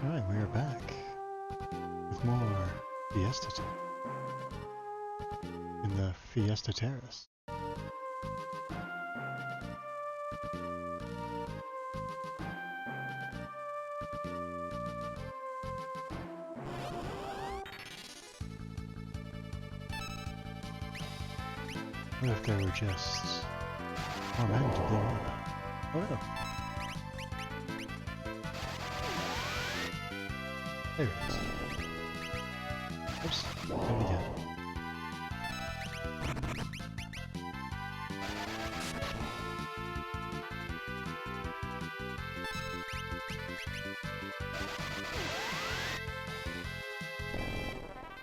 Alright, we are back with more Fiesta in the Fiesta Terrace. What if there were just more men to blow up? Oh no. There it is. Oops, do it again.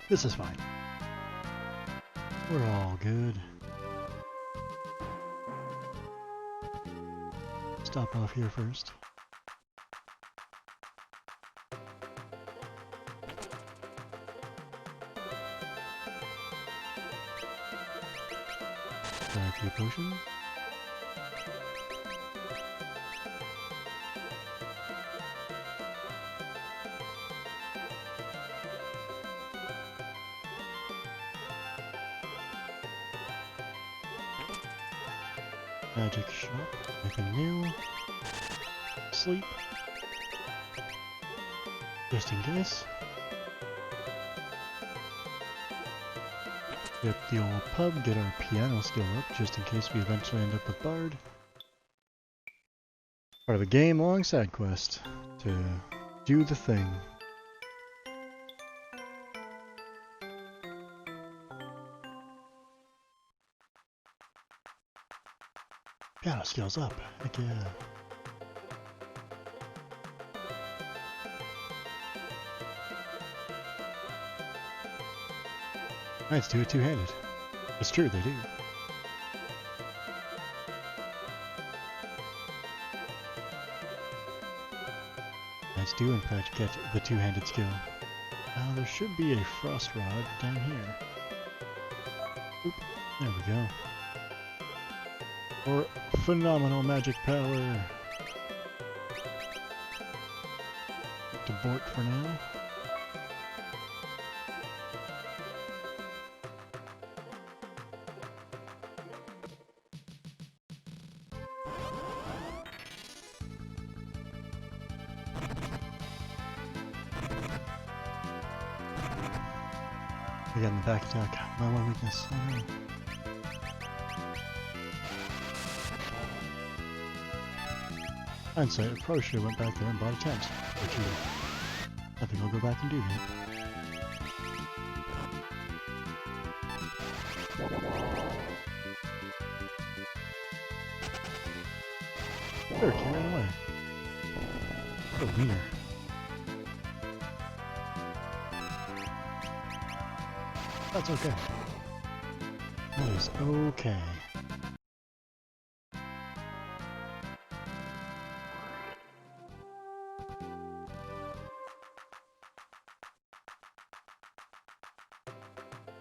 This is fine. We're all good. Stop off here first. ZRK potion. Magic shop. Anything new? Sleep. Just in case. Hit the old pub, get our piano skill up, just in case we eventually end up with Bard. Part of a game-long side quest to do the thing. Piano skills up, heck yeah. Knights do it two-handed. It's true, they do. Knights do in fact get the two-handed skill. Now there should be a frost rod down here. Oop, there we go. For phenomenal magic power. To Bort for now. Again, the back attack. My one weakness. Oh no. Hindsight, I probably should have went back there and bought a tent. Or two. I think I'll go back and do that. Sure, he ran away. What a wiener. That's okay. That is okay.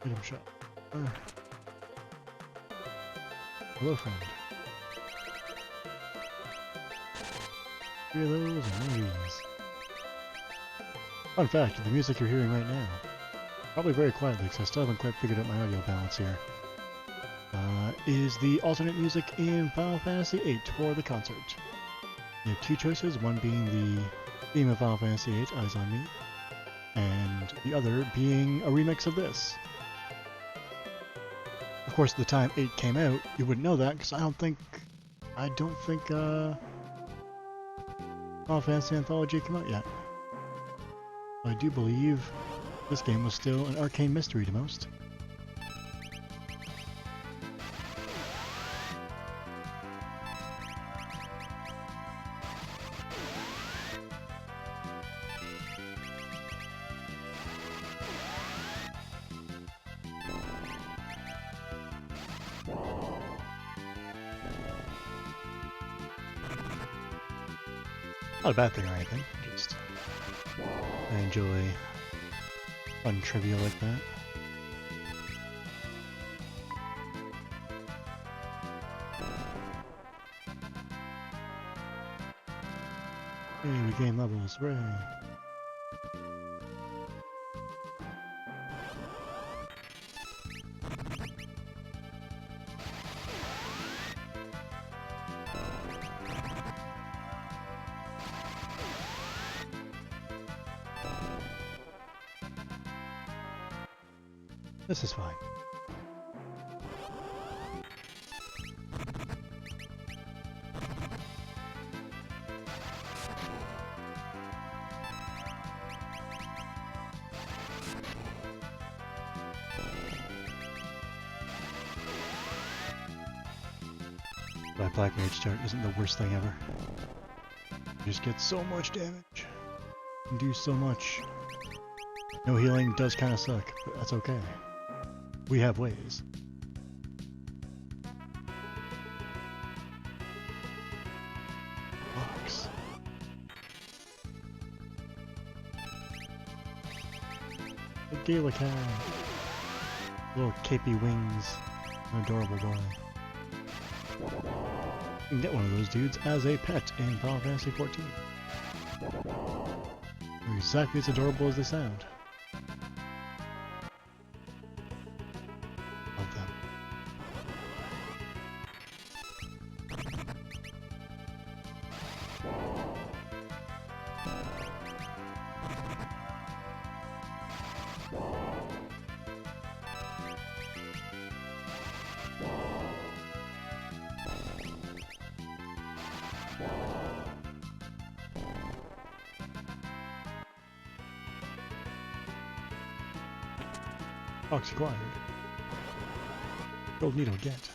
Item shop. Hello, friend. 3 of those and 1 of these. Fun fact, the music you're hearing right now, probably very quietly because I still haven't quite figured out my audio balance here, is the alternate music in Final Fantasy VIII for the concert. You have 2 choices, one being the theme of Final Fantasy VIII, Eyes on Me, and the other being a remix of this. Of course, at the time 8 came out, you wouldn't know that because I don't think Final Fantasy Anthology came out yet. I do believe this game was still an arcane mystery to most. Not a bad thing or anything, just I enjoy fun trivia like that. Hey, we gain levels, hooray! This is fine. My Black Mage start isn't the worst thing ever. You just get so much damage. And do so much. No healing does kind of suck, but that's okay. We have ways. Box. The Gaelic hat. Little capey wings. An adorable boy. You can get one of those dudes as a pet in Final Fantasy XIV. They're exactly as adorable as they sound. Love them. Box acquired. Gold needle get.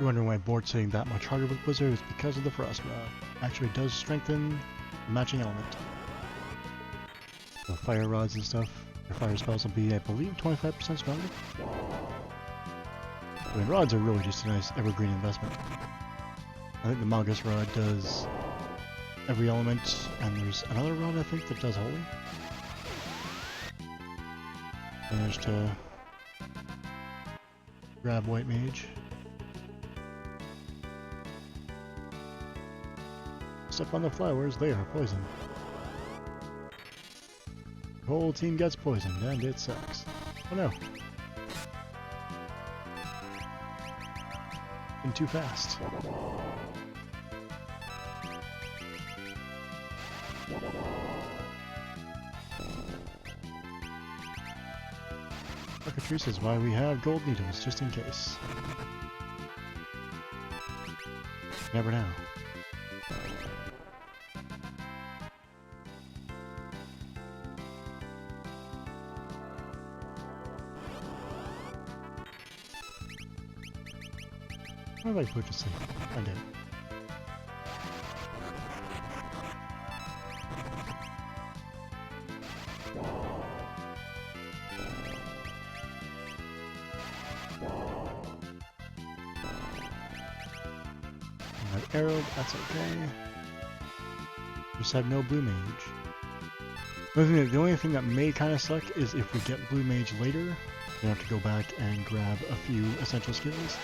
You're wondering why board's hitting that much harder with Blizzard is because of the Frost Rod. Actually does strengthen the matching element. The fire rods and stuff, your fire spells will be, I believe, 25% stronger. I mean, rods are really just a nice evergreen investment. I think the Magus rod does every element, and there's another rod I think that does holy. Managed to grab White Mage. Step on the flowers, they are poison. The whole team gets poisoned, and it sucks. Oh no. Been too fast. Architrace is why we have gold needles, just in case. Never know. What have I purchasing? I did. Got arrowed, that's okay. Just have no blue mage. The only thing that may kind of suck is if we get blue mage later, we have to go back and grab a few essential skills.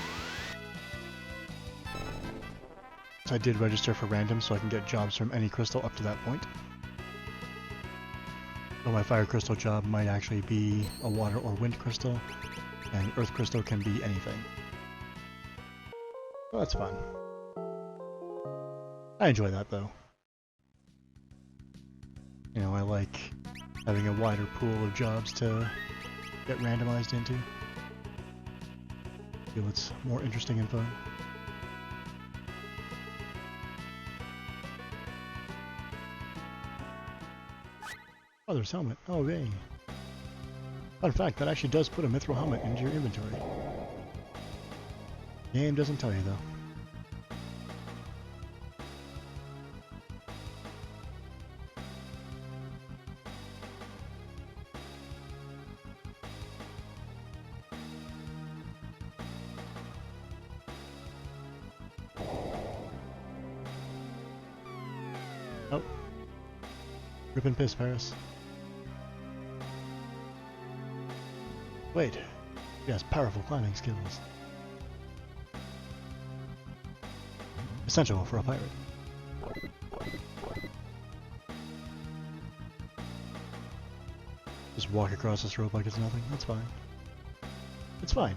I did register for random so I can get jobs from any crystal up to that point. So my fire crystal job might actually be a water or wind crystal, and earth crystal can be anything. Well, that's fun. I enjoy that though. You know, I like having a wider pool of jobs to get randomized into. I feel it's more interesting and fun. Father's helmet. Oh, yay. Fun fact, that actually does put a mithril helmet into your inventory. Game doesn't tell you, though. Rip and piss, Paris. Wait. He has powerful climbing skills. Essential for a pirate. Just walk across this rope like it's nothing. That's fine. It's fine.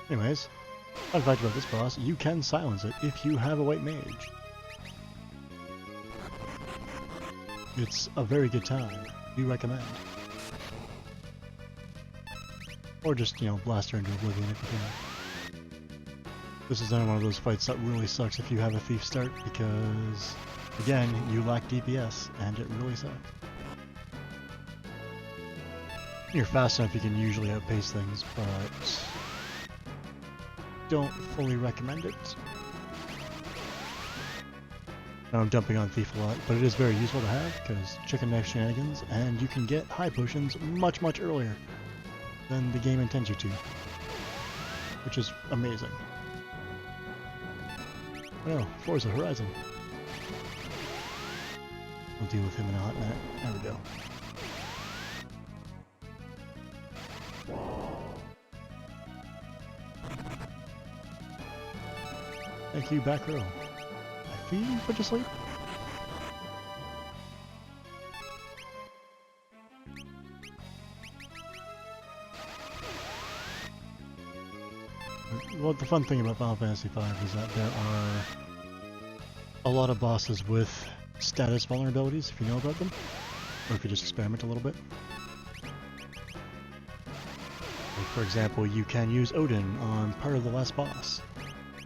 Anyways, fun fact about this boss, you can silence it if you have a white mage. It's a very good time. We recommend. Or just, you know, blast her into oblivion if you can. This is another one of those fights that really sucks if you have a thief start, because, again, you lack DPS, and it really sucks. You're fast enough, you can usually outpace things, but don't fully recommend it. Now I'm dumping on Thief a lot, but it is very useful to have, because chicken neck shenanigans, and you can get high potions much, much earlier than the game intends you to, which is amazing. Oh, Forza Horizon. We'll deal with him in a hot minute. There we go. Thank you, back row. I feed you, put you to sleep. Well, the fun thing about Final Fantasy V is that there are a lot of bosses with status vulnerabilities, if you know about them, or if you just experiment a little bit. Like, for example, you can use Odin on part of the last boss,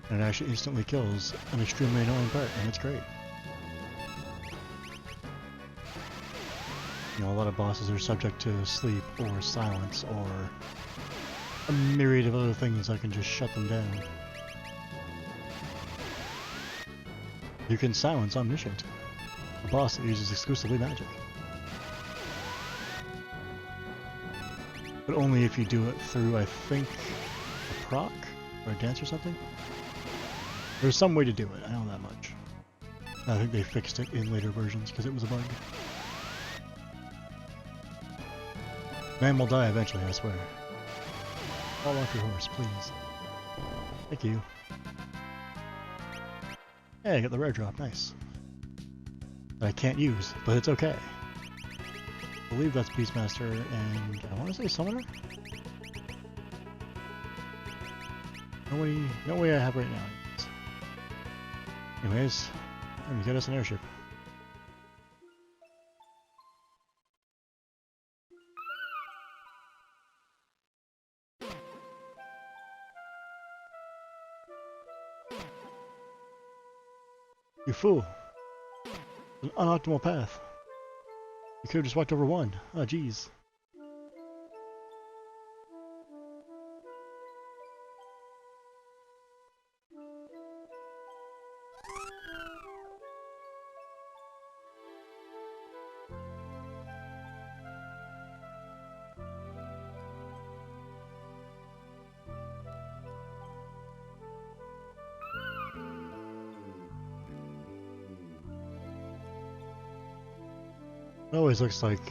and it actually instantly kills an extremely annoying part, and it's great. You know, a lot of bosses are subject to sleep, or silence, or a myriad of other things that can just shut them down. You can silence Omniscient, a boss that uses exclusively magic. But only if you do it through, I think, a proc, or a dance or something? There's some way to do it, I know that much. I think they fixed it in later versions, because it was a bug. Man will die eventually, I swear. Fall off your horse, please. Thank you. Hey, I got the rare drop, nice. That I can't use, but it's okay. I believe that's Beastmaster and I want to say Summoner? No way I have right now. Anyways, let me get us an airship. You fool! An unoptimal path. You could have just walked over one. Oh, jeez. It always looks like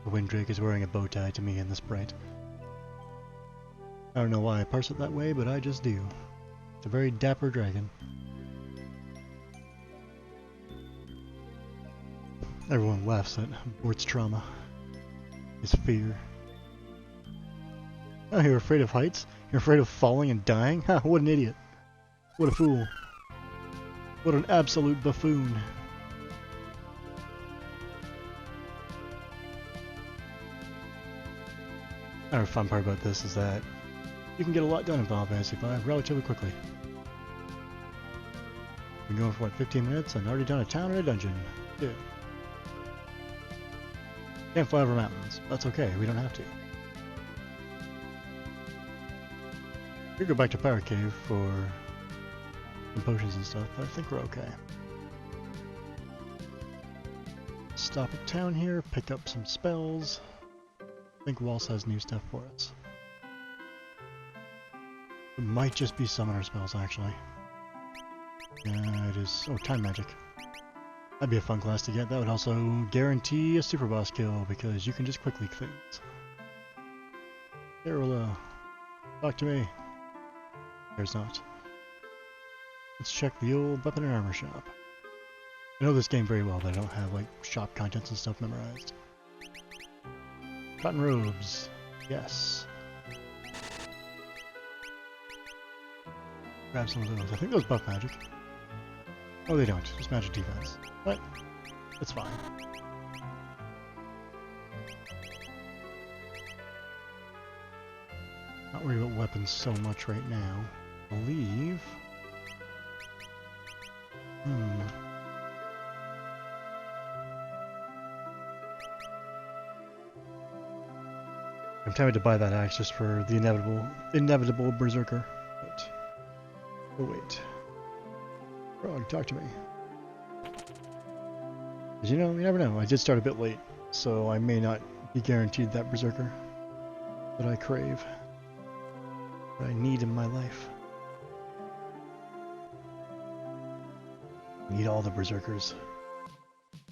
the Windrake is wearing a bow tie to me in the sprite. I don't know why I parse it that way, but I just do. It's a very dapper dragon. Everyone laughs at Bort's trauma. His fear. Oh, you're afraid of heights? You're afraid of falling and dying? Ha, what an idiot. What a fool. What an absolute buffoon. Another fun part about this is that you can get a lot done in Final Fantasy V relatively quickly. Been going for what, 15 minutes and already done a town and a dungeon. Good. Can't fly over mountains. That's okay, we don't have to. We could go back to Pirate Cave for some potions and stuff, but I think we're okay. Stop at town here, pick up some spells. I think Waltz has new stuff for us. It might just be summoner spells, actually. Yeah, it is. Oh, time magic. That'd be a fun class to get. That would also guarantee a super boss kill because you can just quickly things. Carola, talk to me. There's not. Let's check the old weapon and armor shop. I know this game very well, but I don't have like shop contents and stuff memorized. Cotton robes. Yes. Grab some of those. I think those buff magic. Oh, they don't. Just magic defense. But it's fine. Not worried about weapons so much right now. I believe. I'm tempted to buy that axe just for the inevitable berserker, but we'll wait. Frog, talk to me. You know, you never know. I did start a bit late, so I may not be guaranteed that berserker that I crave, that I need in my life. I need all the berserkers.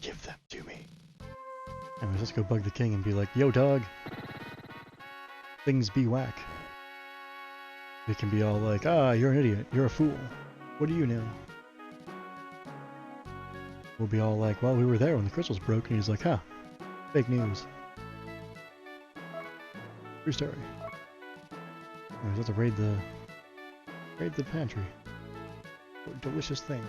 Give them to me. Anyways, let's go bug the king and be like, yo dog, things be whack. They can be all like, ah, you're an idiot, you're a fool. What do you know? We'll be all like, well, we were there when the crystals broke, and he's like, huh, fake news. True story. Anyways, let's raid the pantry for delicious things.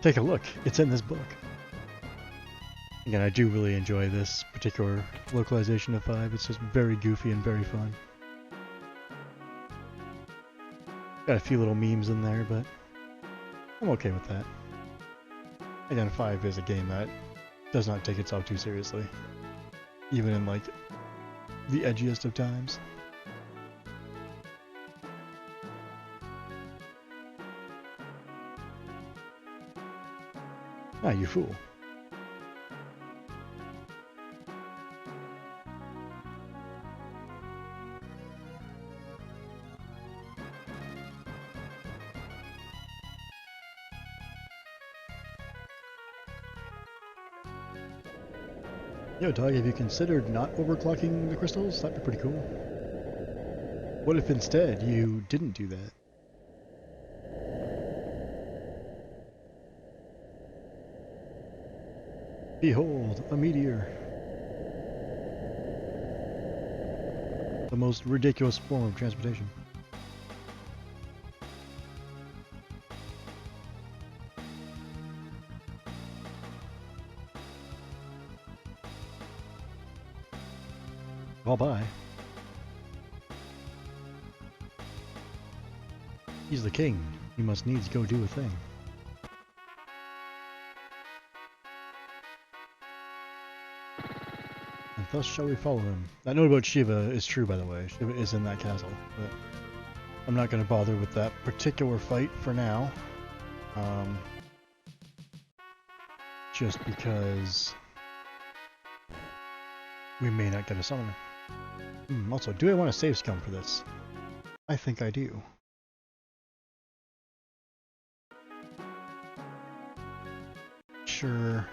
Take a look, it's in this book. Again, I do really enjoy this particular localization of 5. It's just very goofy and very fun. Got a few little memes in there, but I'm okay with that. Again, 5 is a game that does not take itself too seriously. Even in, like, the edgiest of times. Ah, you fool. Yo, dog, have you considered not overclocking the crystals? That'd be pretty cool. What if instead you didn't do that? Behold, a meteor. The most ridiculous form of transportation. I'll buy. He's the king. He must needs go do a thing. And thus shall we follow him. That note about Shiva is true, by the way. Shiva is in that castle, but I'm not going to bother with that particular fight for now. Just because we may not get a summoner. Also, do I want a save scum for this? I think I do. Sure,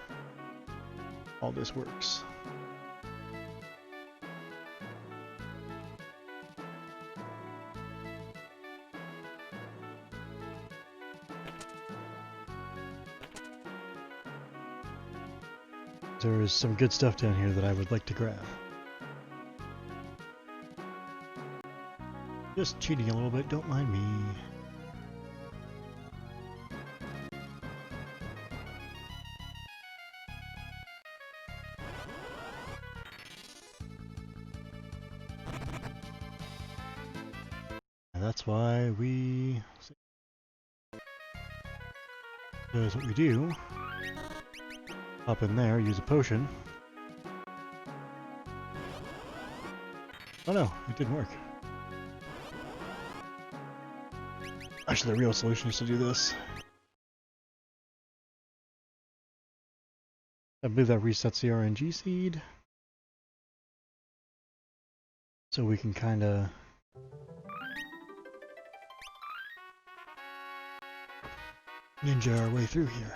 all this works. There is some good stuff down here that I would like to grab. Just cheating a little bit, don't mind me. And that's why we... Here's what we do. Up in there, use a potion. Oh no, it didn't work. Actually, the real solution is to do this. I believe that resets the RNG seed. So we can kind of ninja our way through here.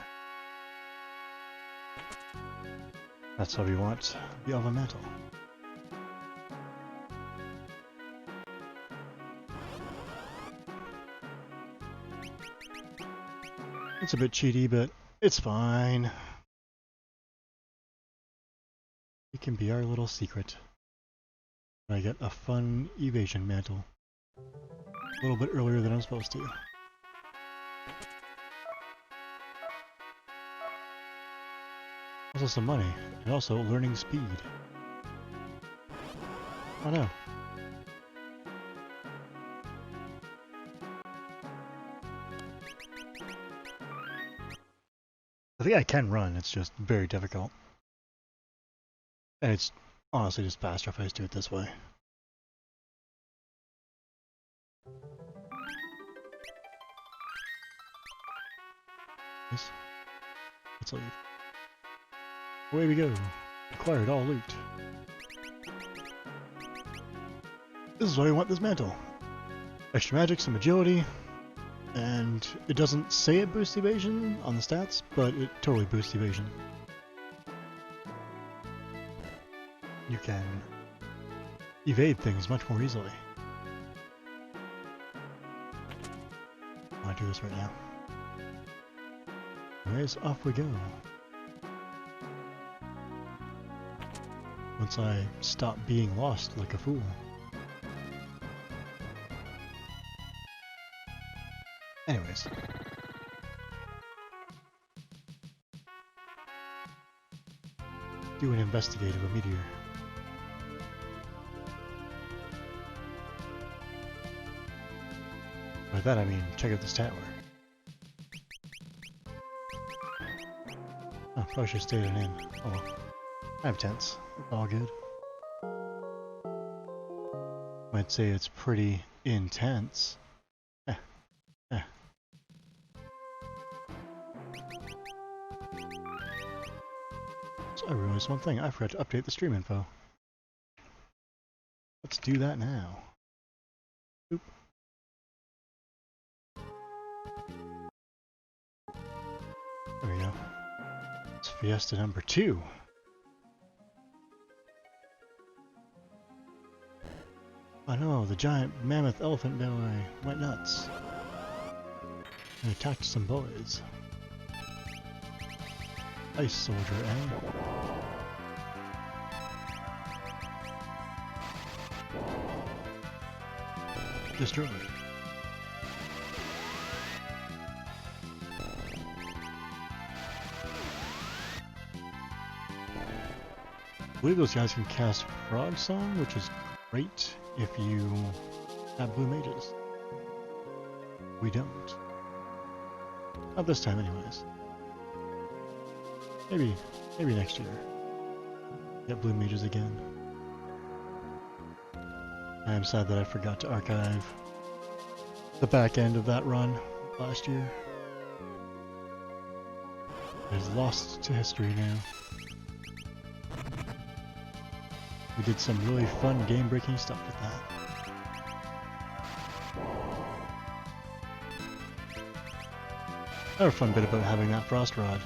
That's what we want, the Alva Mantle. It's a bit cheaty, but it's fine. It can be our little secret. I get a fun evasion mantle. A little bit earlier than I'm supposed to. Also some money, and also learning speed. Oh no. I think I can run, it's just very difficult. And it's honestly just faster if I just do it this way. Nice. Let's leave. Away we go. Acquired all loot. This is why we want this mantle. Extra magic, some agility, and it doesn't say it boosts evasion on the stats, but it totally boosts evasion. You can evade things much more easily. I want to do this right now. Anyways, off we go. Once I stop being lost like a fool. Anyways. Do an investigate of a meteor. By that I mean check out this tower. Oh, probably should have stayed in. Oh well. I have tents. It's all good. Might say it's pretty intense. So I realized one thing. I forgot to update the stream info. Let's do that now. Oop. There we go. It's Fiesta number 2. Oh no, the giant mammoth elephant boy went nuts and attacked some boys. Ice soldier, eh? Destroyed. I believe those guys can cast Frog Song, which is great if you have blue mages. We don't. Not this time anyways. Maybe next year. Get blue mages again. I am sad that I forgot to archive the back end of that run last year. It's lost to history now. We did some really fun game-breaking stuff with that. Another fun bit about having that frost rod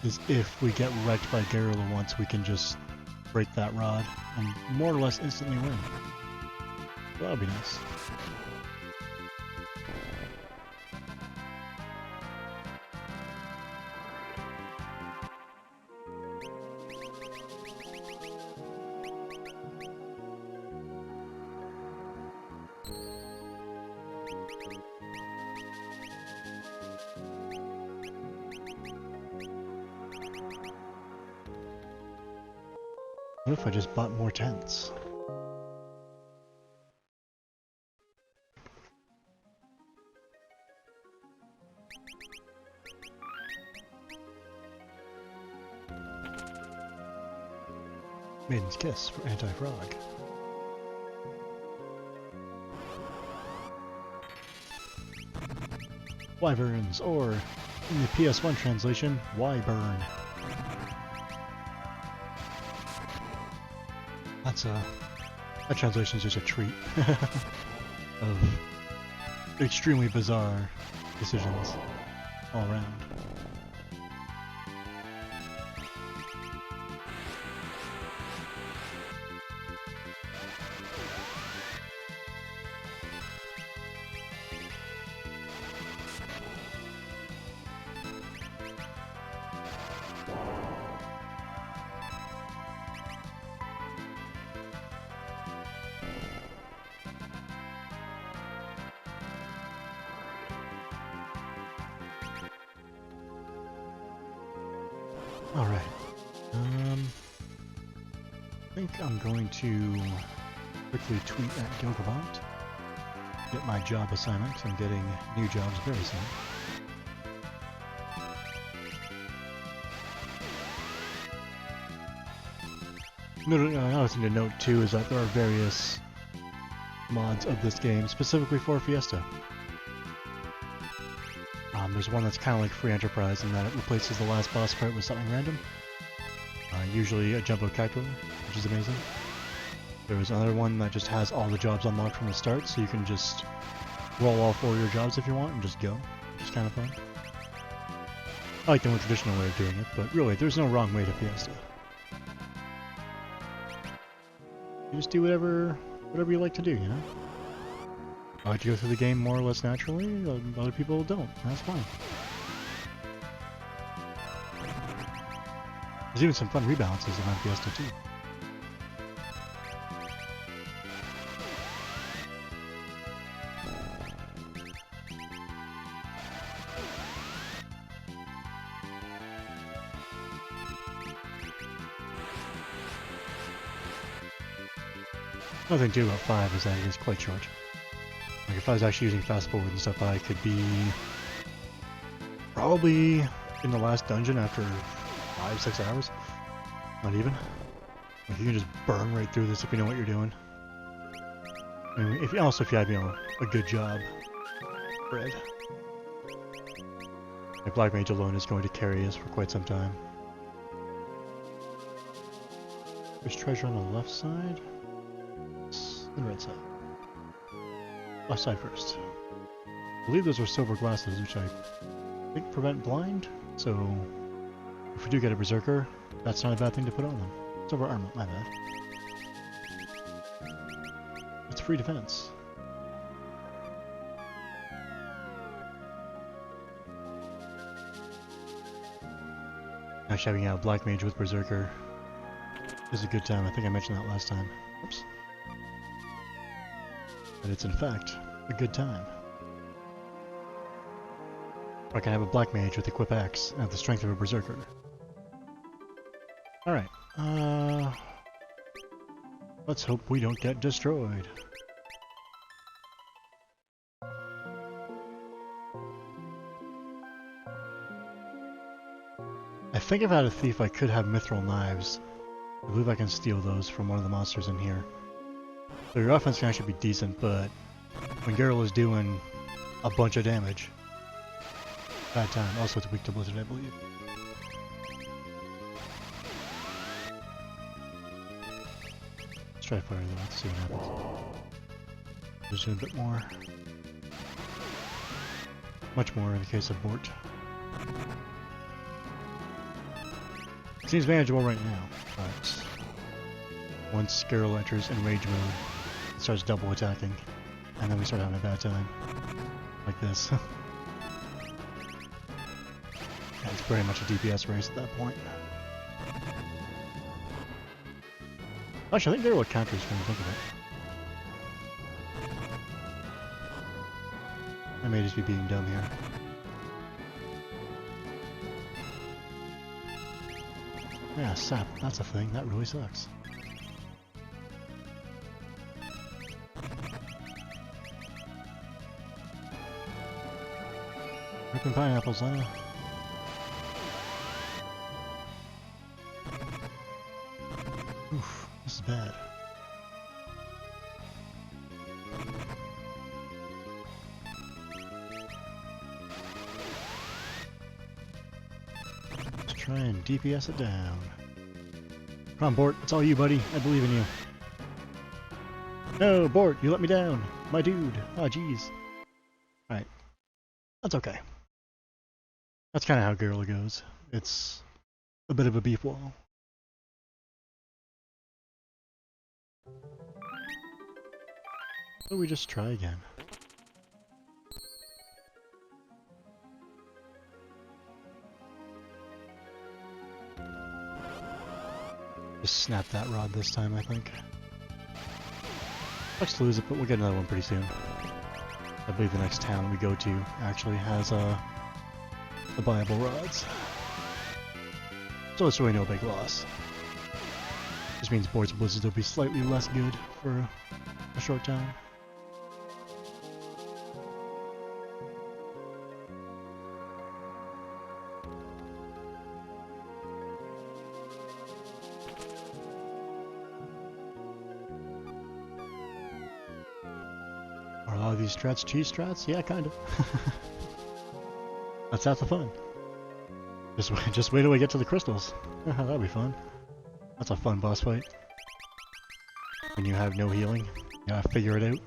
is if we get wrecked by Garrula once, we can just break that rod and more or less instantly win. So that'll be nice. What if I just bought more tents? Maiden's Kiss for anti-frog. Wyverns or In the PS1 translation, why burn? That translation is just a treat of extremely bizarre decisions all around. Alright. I think I'm going to quickly tweet at Gilgabot, get my job assignment, 'cause I'm getting new jobs very soon. Another thing to note too is that there are various mods of this game specifically for Fiesta. There's one that's kind of like Free Enterprise in that it replaces the last boss fight with something random. Usually a jumbo caterpillar, which is amazing. There's another one that just has all the jobs unlocked from the start, so you can just roll all 4 of your jobs if you want and just go, which is kind of fun. I like the more traditional way of doing it, but really, there's no wrong way to Fiesta. You just do whatever you like to do, you know? I like to go through the game more or less naturally, other people don't. That's fine. There's even some fun rebalances in Fiesta too. Another thing too about 5 is that it is quite short. Like if I was actually using fast forward and stuff, I could be probably in the last dungeon after 5-6 hours. Not even. Like you can just burn right through this if you know what you're doing. I mean, if you have, you know, a good job, Fred. Like Black Mage alone is going to carry us for quite some time. There's treasure on the left side. The right side. Left side first. I believe those are silver glasses, which I think prevent blind, so if we do get a berserker, that's not a bad thing to put on them. Silver armor, my bad. It's free defense. Actually having out Black Mage with berserker is a good time. I think I mentioned that last time. Oops. But it's in fact a good time. I can have a Black Mage with Equip Axe and have the strength of a Berserker. Alright, let's hope we don't get destroyed. I think if I had a thief I could have mithril knives. I believe I can steal those from one of the monsters in here. So your offense can actually be decent, but when Geralt is doing a bunch of damage, bad time. Also, it's weak to Blizzard, I believe. Let's try fire though, let's see what happens. Just do a bit more. Much more in the case of Bort. Seems manageable right now, but once Geralt enters in rage mode, it starts double attacking, and then we start having a bad time. Like this. Yeah, it's pretty much a DPS race at that point. Actually, I think Geralt counters when you think of it. I may just be being dumb here. Yeah, sap, that's a thing. That really sucks. Ripping pineapples, Lena. Oof, this is bad. try and DPS it down. Come on, Bort. It's all you, buddy. I believe in you. No, Bort, you let me down. My dude. Oh, jeez. Alright. That's okay. That's kind of how Guerrilla goes. It's a bit of a beef wall. So we just try again. Just snap that rod this time, I think. Sucks to lose it, but we'll get another one pretty soon. I believe the next town we go to actually has the viable rods. So it's really no big loss. Just means Boards and Blizzards will be slightly less good for a short time. Are a lot of these strats cheese strats? Yeah, kind of. That's half the fun. Just wait till we get to the crystals. That'll be fun. That's a fun boss fight. When you have no healing, you gotta figure it out.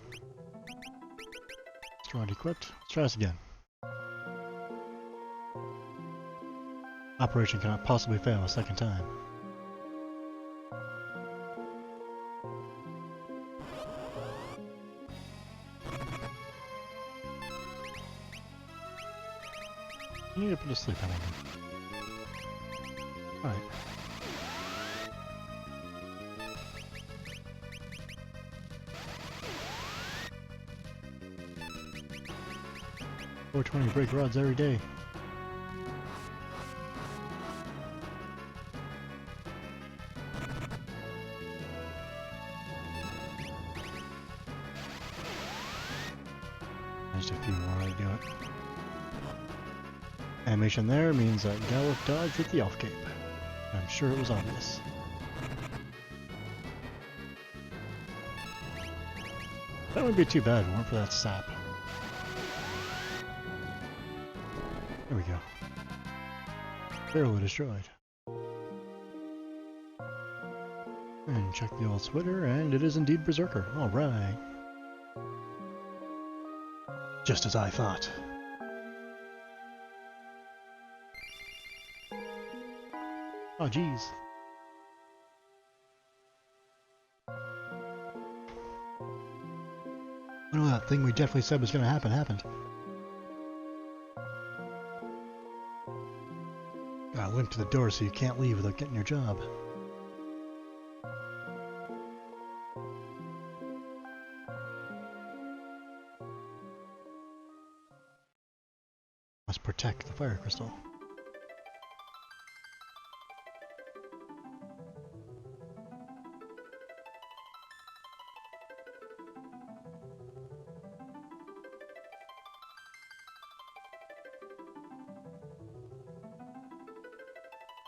Strong equipped. Let's try this again. Operation cannot possibly fail a second time. You need to put to sleep, I don't know. Alright. $420 break rods every day. Just a few more to do it. Animation there means that Gallic dodged with the off cape. I'm sure it was obvious. That wouldn't be too bad if it weren't for that sap. There we go. Barely destroyed. And check the old Twitter, and it is indeed Berserker. Alright. Just as I thought. Oh, jeez. I know that thing we definitely said was gonna happen happened. Gotta limp to the door so you can't leave without getting your job. Must protect the fire crystal.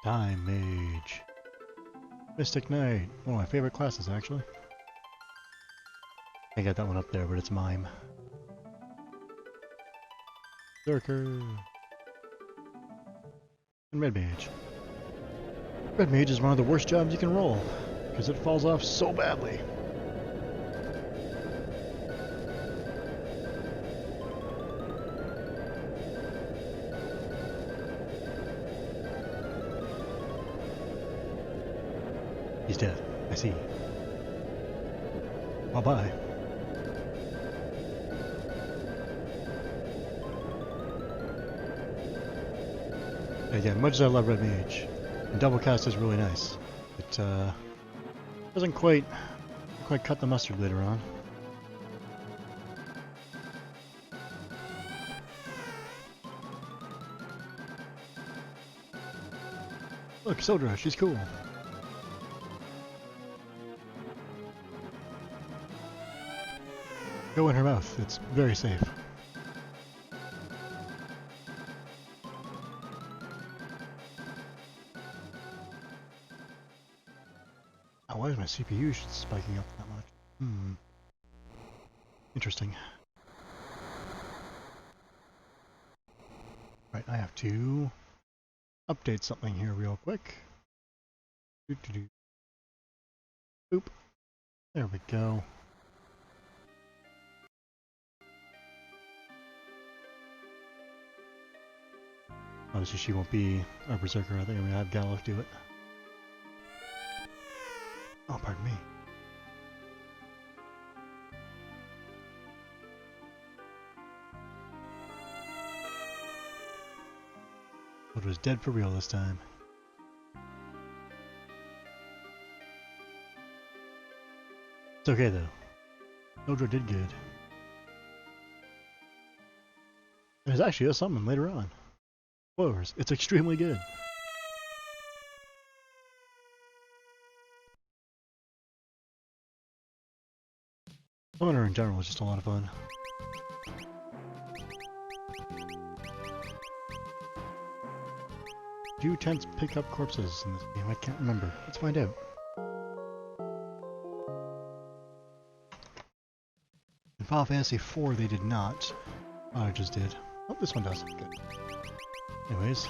Time Mage. Mystic Knight. One of my favorite classes, actually. I got that one up there, but it's Mime. ZRK. And Red Mage. Red Mage is one of the worst jobs you can roll, because it falls off so badly. He's dead. I see. Bye-bye. Again, much as I love Red Mage, and Double Cast is really nice. It doesn't quite cut the mustard later on. Look, Sodra, she's cool. Go in her mouth, it's very safe. Oh, why is my CPU spiking up that much? Interesting. Right, I have to update something here real quick. Doo-doo-doo. Boop. There we go. Obviously she won't be our berserker. I think I'm gonna have Galuf do it. Oh, pardon me. It was dead for real this time. It's okay though. Nodra did good. There's actually a summon later on. Spoilers, it's extremely good. Summoner in general is just a lot of fun. Do tents pick up corpses in this game? I can't remember. Let's find out. In Final Fantasy IV they did not. Oh, I just did. Oh, this one does. Good. Anyways.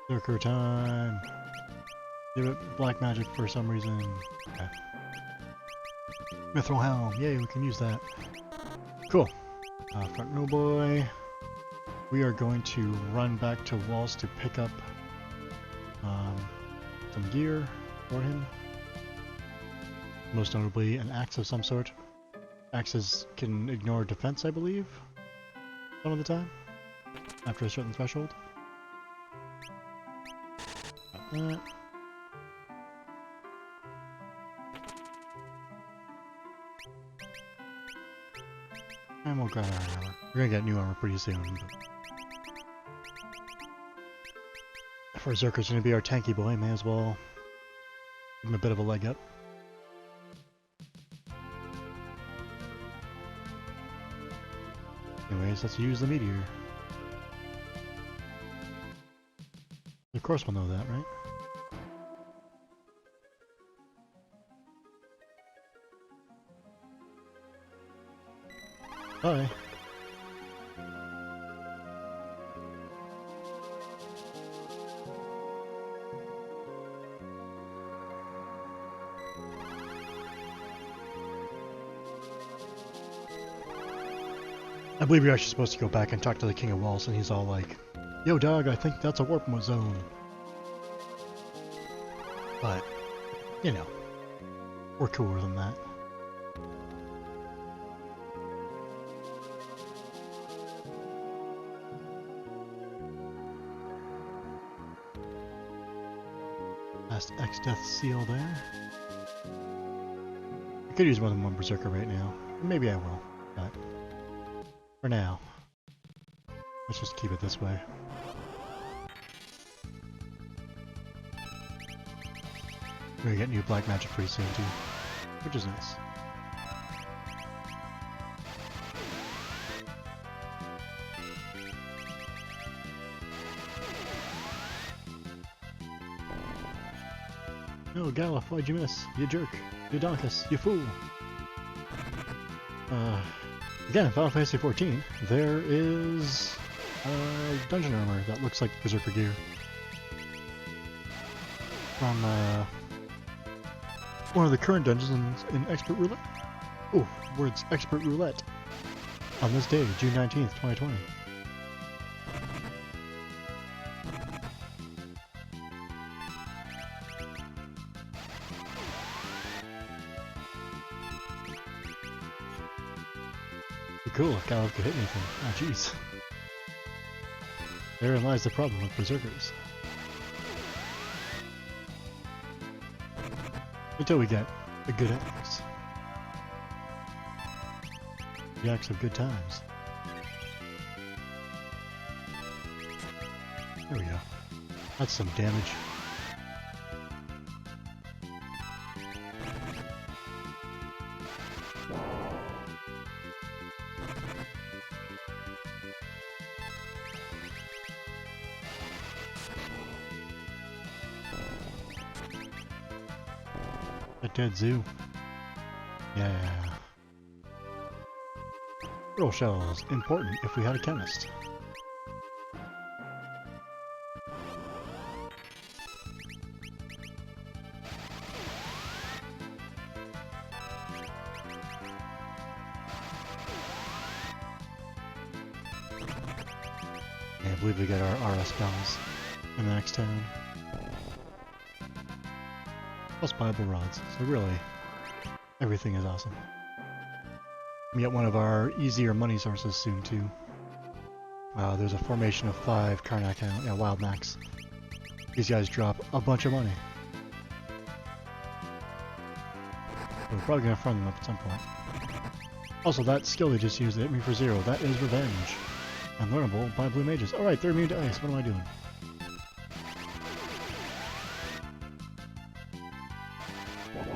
ZRK time. Give it black magic for some reason. Okay. Mithril Helm. Yay, we can use that. Cool. Front row boy. We are going to run back to Walls to pick up some gear for him. Most notably an axe of some sort. Axes can ignore defense, I believe, some of the time, after a certain threshold. Got that. And we'll grab our armor. We're gonna get new armor pretty soon. If our Zerker's gonna be our tanky boy, may as well give him a bit of a leg up. Anyways, let's use the meteor. Of course we'll know that, right? Bye. I believe you're actually supposed to go back and talk to the King of Walls, and he's all like, "Yo, dog, I think that's a warp zone." But, you know, we're cooler than that. Last X-Death seal there. I could use more than one Berserker right now. Maybe I will, but for now, let's just keep it this way. We're gonna get new black magic pretty soon too, which is nice. No, Galuf, why'd you miss? You jerk. You donkus. You fool. Again, in Final Fantasy XIV, there is dungeon armor that looks like Berserker gear. From one of the current dungeons in Expert Roulette. Oh, words Expert Roulette. On this day, June 19th, 2020. Cool, if Galuf could hit anything. Ah, jeez. Therein lies the problem with Berserkers. Until we get a good axe. The axe of good times. There we go. That's some damage. A dead zoo. Yeah. Pearl shells. Important if we had a chemist. I believe we get our RS spells in the next town. Plus Bible rods, so really, everything is awesome. We get one of our easier money sources soon too. There's a formation of 5 Karnak, Wild Max. These guys drop a bunch of money. We're probably gonna farm them up at some point. Also, that skill they just used to hit me for 0, that is Revenge. And learnable by blue mages. Alright, they're immune to ice, what am I doing?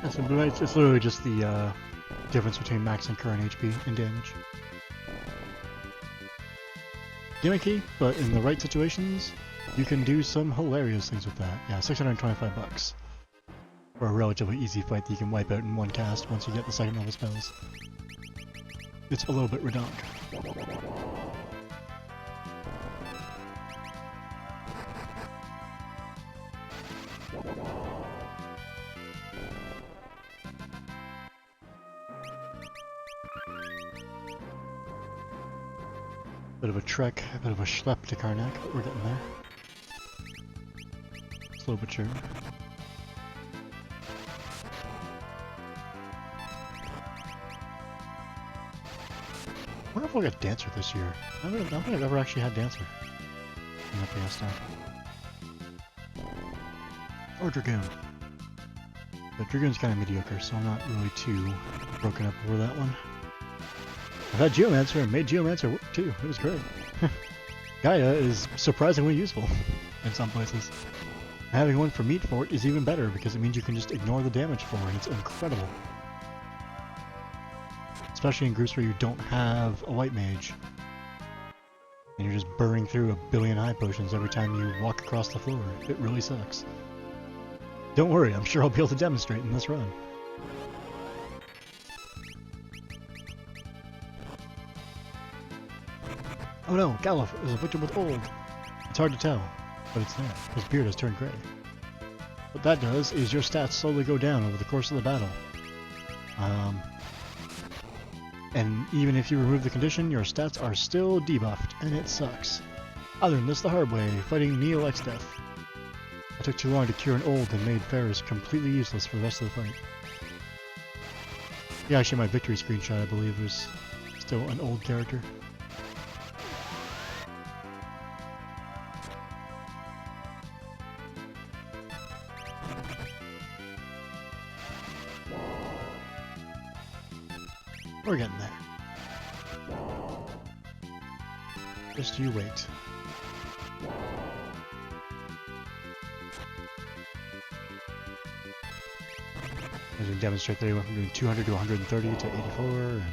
That's blue mages. It's literally just the difference between max and current HP and damage. Gimmicky, but in the right situations, you can do some hilarious things with that. Yeah, 625 bucks. For a relatively easy fight that you can wipe out in one cast once you get the second level spells. It's a little bit redonk. Bit of a trek, a bit of a schlep to Karnak, but we're getting there. Slow but sure. I wonder if we'll get Dancer this year. I don't think I've ever actually had Dancer in the Fiesta. Or Dragoon. But Dragoon's kind of mediocre, so I'm not really too broken up over that one. I've had Geomancer and made Geomancer work too. It was great. Gaia is surprisingly useful in some places. Having one for Meat Fort is even better because it means you can just ignore the damage for it. It's incredible. Especially in groups where you don't have a white mage. And you're just burning through a billion high potions every time you walk across the floor. It really sucks. Don't worry, I'm sure I'll be able to demonstrate in this run. Oh no, Galuf is afflicted with old. It's hard to tell, but it's there. His beard has turned gray. What that does is your stats slowly go down over the course of the battle. And even if you remove the condition, your stats are still debuffed, and it sucks. I learned this the hard way, fighting Neo X Death. I took too long to cure an old and made Ferris completely useless for the rest of the fight. Yeah, actually my victory screenshot, I believe, was still an old character. We're getting there. Just you wait. I didn't demonstrate that he went from doing 200 to 130 to 84, and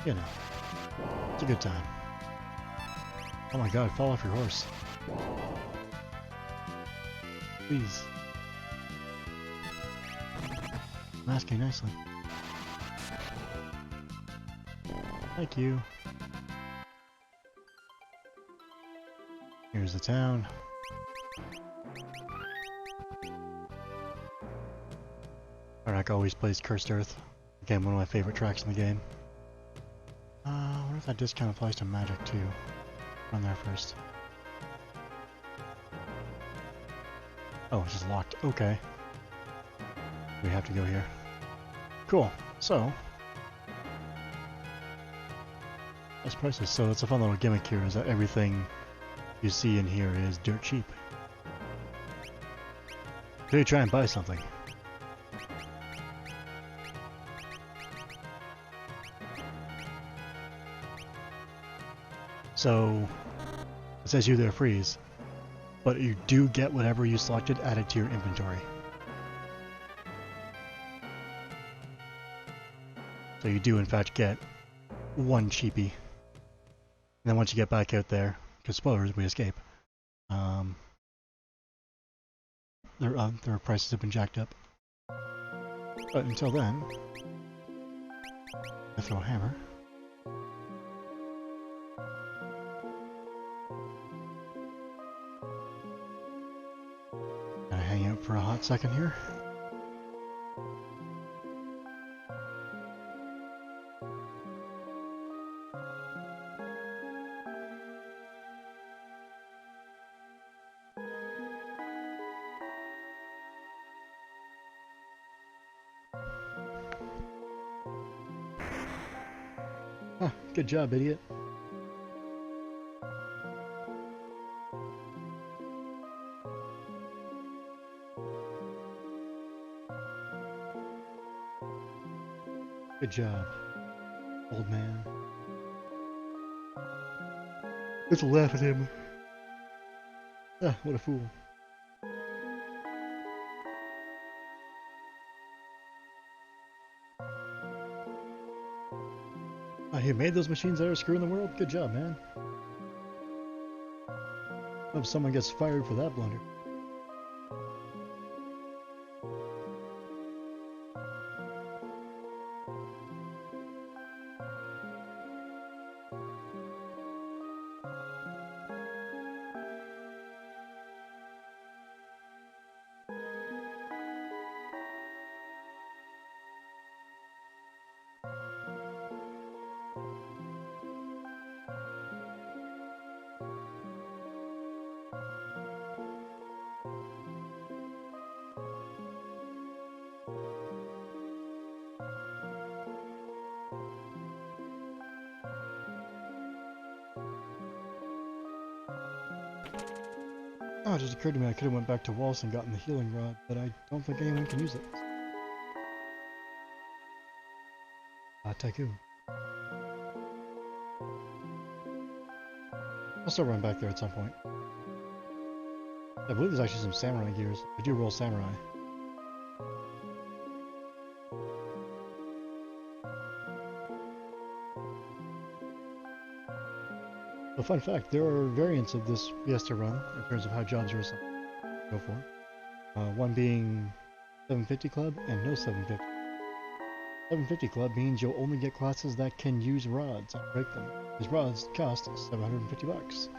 you know, it's a good time. Oh my god, fall off your horse. Please. Masking nicely. Thank you. Here's the town. Karnak always plays Cursed Earth. Again, one of my favorite tracks in the game. I wonder if that discount applies to magic too. Run there first. Oh, it's just locked. Okay. We have to go here. Cool. So, that's prices. So it's a fun little gimmick here, is that everything you see in here is dirt cheap. So you try and buy something. So, it says you there freeze, but you do get whatever you selected added to your inventory. So you do in fact get one cheapie. And then once you get back out there, because spoilers, we escape, their prices have been jacked up. But until then, I throw a hammer. Gotta hang out for a hot second here. Good job, idiot. Good job, old man. Let's laugh at him. Ah, what a fool. You made those machines that are screwing the world? Good job, man. I hope someone gets fired for that blunder. Oh, it just occurred to me I could have went back to Wallace and gotten the healing rod, but I don't think anyone can use it. Tycoon. I'll still run back there at some point. I believe there's actually some samurai gears. I do roll samurai. A fun fact, there are variants of this Fiesta run in terms of how jobs are assigned. Go for. One being 750 Club and no 750. 750 Club means you'll only get classes that can use rods and break them. These rods cost 750 bucks.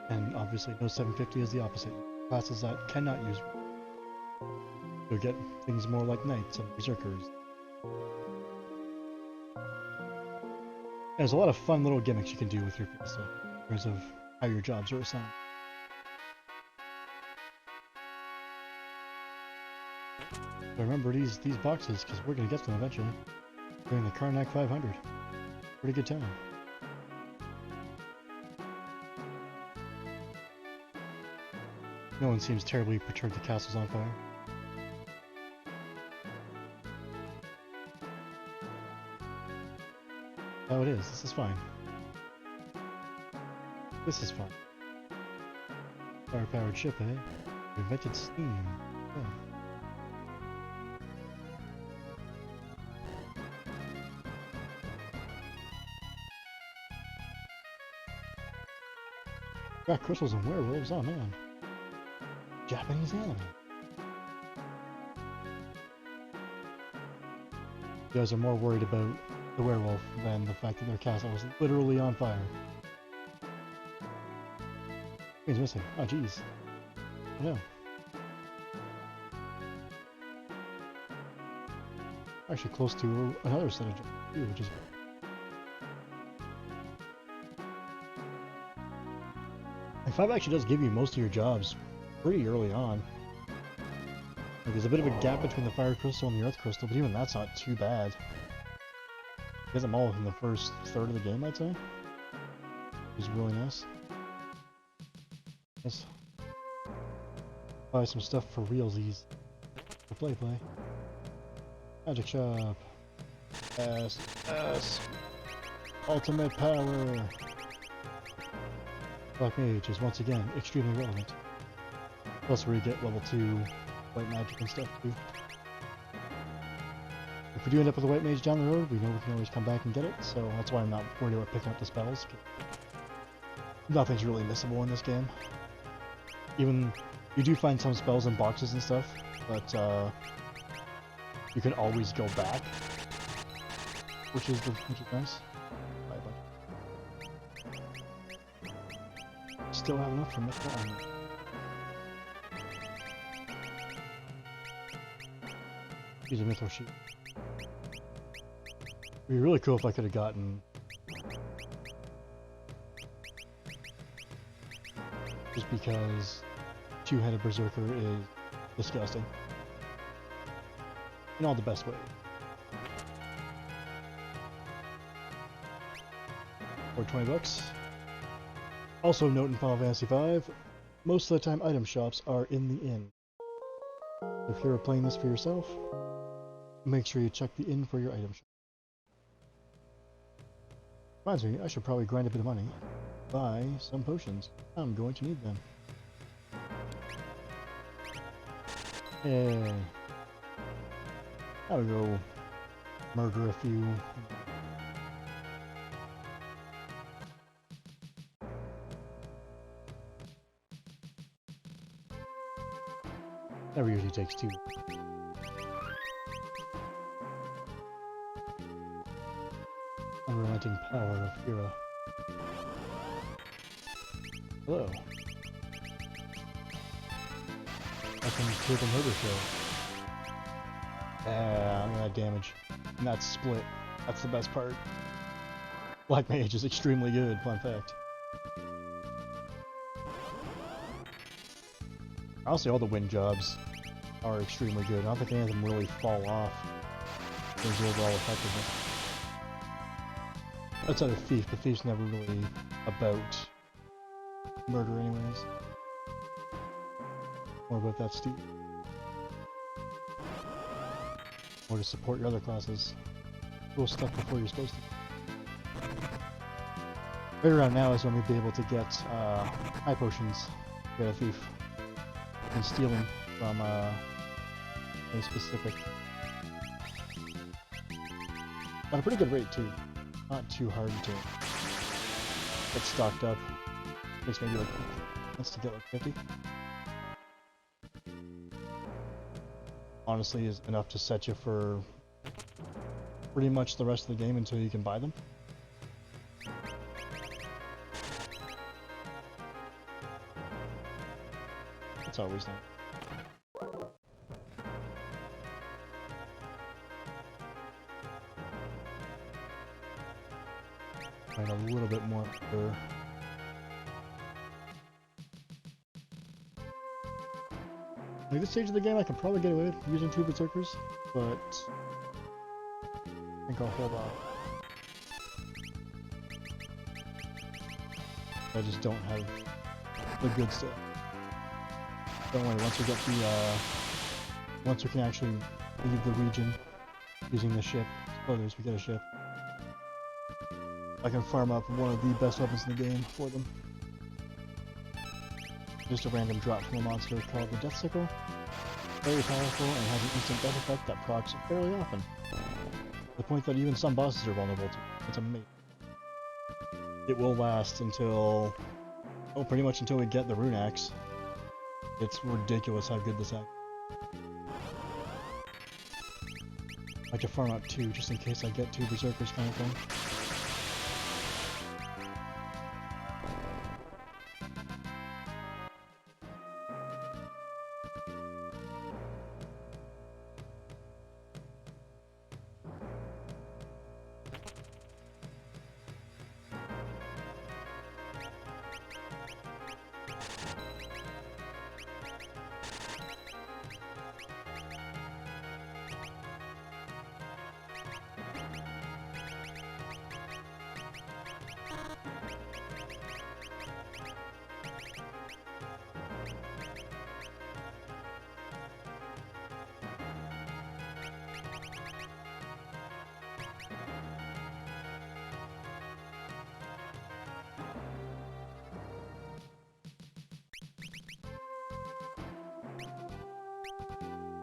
And obviously no 750 is the opposite. Classes that cannot use rods. You'll get things more like knights and berserkers. There's a lot of fun little gimmicks you can do with your Fiesta in terms of how your jobs are assigned. So remember these boxes, because we're going to get them eventually. During the Karnak 500. Pretty good time. No one seems terribly perturbed the castle's on fire. Oh, it is. This is fine. This is fine. Fire-powered ship, eh? We invented steam. Oh. Got crystals and werewolves, oh man. Japanese anime. You guys are more worried about the werewolf than the fact that their castle was literally on fire. He's missing. Oh jeez. Oh no. Actually close to another set of jobs too, which is like 5 actually does give you most of your jobs pretty early on. Like, there's a bit of a gap between the fire crystal and the earth crystal, but even that's not too bad. Get them all within the first third of the game, I'd say. Which is really nice. Let's buy some stuff for realsies. For play. Magic shop. Yes. Ultimate power. Black Mage is once again extremely relevant. Plus we get level 2 white magic and stuff too. If we do end up with a white mage down the road, we know we can always come back and get it, so that's why I'm not worried about picking up the spells. Nothing's really missable in this game. Even, you do find some spells in boxes and stuff, but you can always go back, which is nice. Still have enough for mythical armor. Use a mithril sheet. It'd be really cool if I could have gotten just because two-headed berserker is disgusting in all the best ways. or 20 bucks. Also note in Final Fantasy V, most of the time item shops are in the inn. If you're playing this for yourself, make sure you check the inn for your item shop. Reminds me, I should probably grind a bit of money. Buy some potions. I'm going to need them. Hey. I'll go murder a few. That usually takes 2. Unrelenting power of Hera. Hello. Welcome to the murder show. I'm gonna damage. And that's split. That's the best part. Black Mage is extremely good, fun fact. Honestly, all the wind jobs are extremely good. I don't think any of them really fall off in terms of overall effectiveness. Outside of Thief, but Thief's never really about murder anyways. More about that, Steve. Or to support your other classes. Cool stuff before you're supposed to. Right around now is when we'd be able to get high potions with a Thief. And stealing from a specific. At a pretty good rate too. Not too hard to get stocked up. Takes maybe like let's to get like 50. Honestly, is enough to set you for pretty much the rest of the game until you can buy them. That's always nice. Find a little bit more for. At this stage of the game, I can probably get away with using 2 Berserkers, but I think I'll hold off. I just don't have the good stuff. Don't worry, once we get the, once we can actually leave the region using the ship, spoilers, we get a ship, I can farm up one of the best weapons in the game for them. Just a random drop from a monster called the Death Sickle. Very powerful and has an instant death effect that procs fairly often. To the point that even some bosses are vulnerable to. It's amazing. It will last until, oh, pretty much until we get the Rune Axe. It's ridiculous how good this axe is. I like to farm up 2 just in case I get 2 Berserkers kind of thing.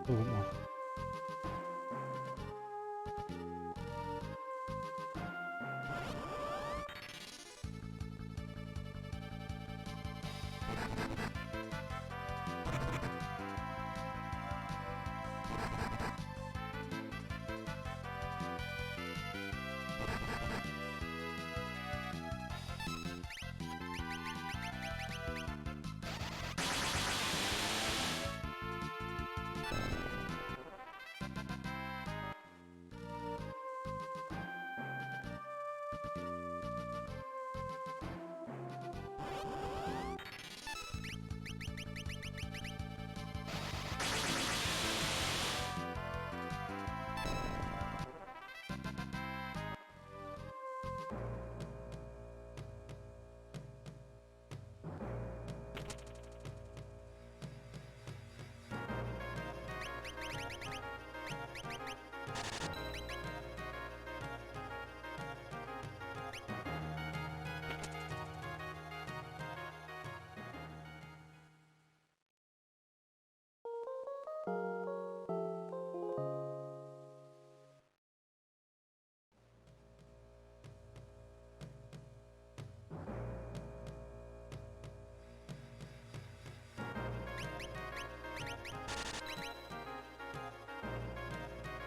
A little bit more.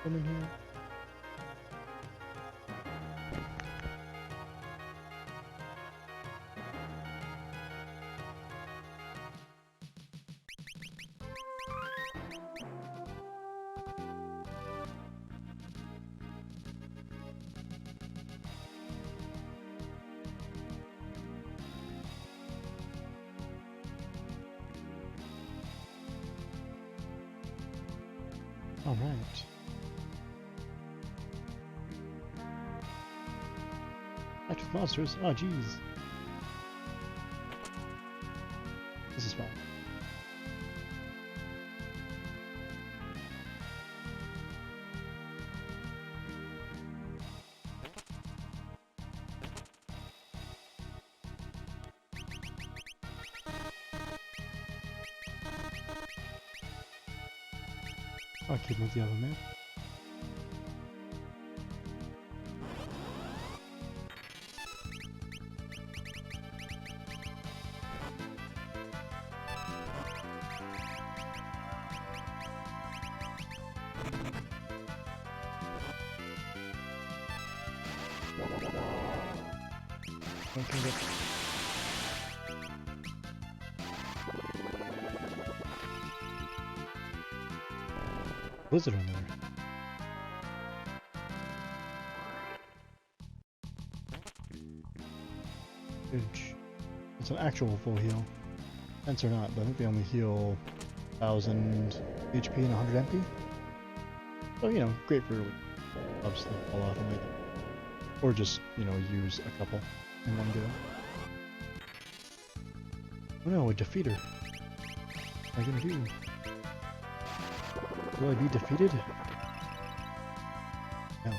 Come in here. All right. Active monsters. Oh, jeez. This is fun. I'll keep with the other man. Okay, good. Blizzard in there. Huge. It's an actual full heal. Fence or not, but I think they only heal 1000 HP and 100 MP. So, you know, great for clubs that fall off and like, or just, you know, use a couple in one go. Oh no, a defeater. What am I gonna do? Will I be defeated? No.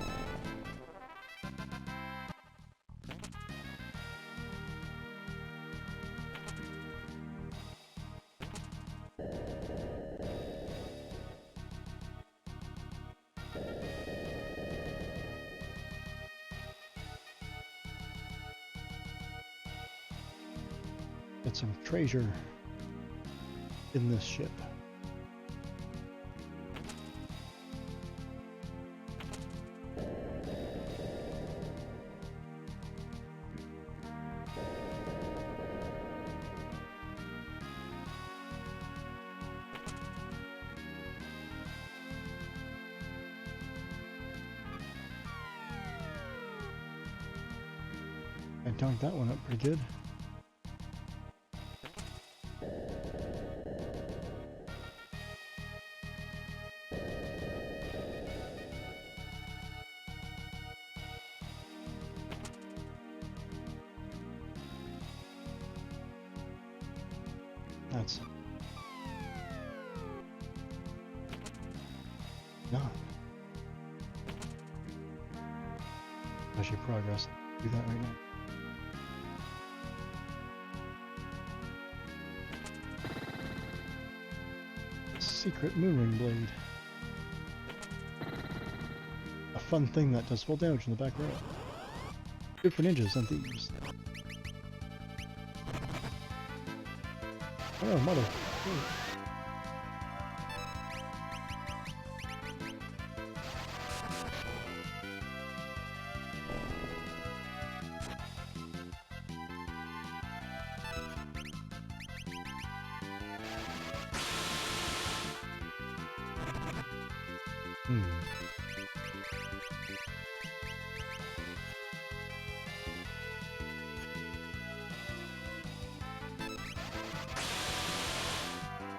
Get some treasure in this ship. I dunked that one up pretty good. That's not. Actually, progress. Do that right now. Secret Moonring Blade. A fun thing that does full damage in the back row. Good for ninjas and thieves. Oh, mother. Oh.